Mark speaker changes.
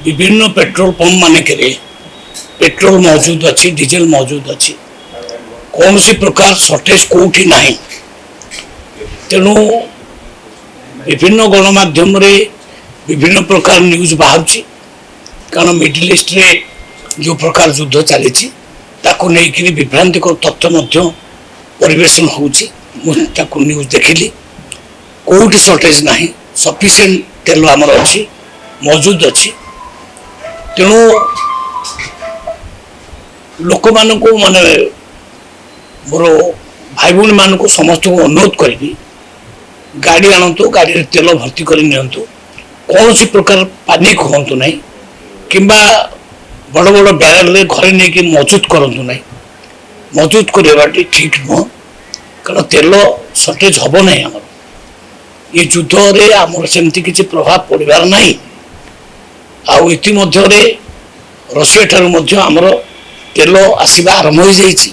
Speaker 1: विभिन्न petrol pump मानक petrol मौजूद अच्छी डीजेल मौजूद अच्छी कौन सी प्रकार सर्टेज कौटी ना तेणु विभिन्न गणमाध्यम विभिन्न प्रकार न्यूज बाहर कारण मिडिल ईस्ट रे जो प्रकार युद्ध चली विभ्रांतिकर तथ्य परिवेशन होउची न्यूज देखिली कौटी सर्टेज ना सफिशिएंट तेल आमर अच्छी मौजूद अच्छी तेणु लोक मान माने मोर भाई भौणी मान समस्त को अनुरोध करी गाड़ी आणतु गाड़ी तेल भर्ती कर कौन सी प्रकार पानिक हूँ ना कि बड़ बड़ ब्यारेल घरे नहीं मजूद करूँ ना मजूद करवा ठीक नुह कारण तेल सर्टेज हम ना आम ये युद्ध रे आमर सेमती किसी प्रभाव पड़ार ना आमर रशिया ठार तेल आसवा आरंभ हो जाइए।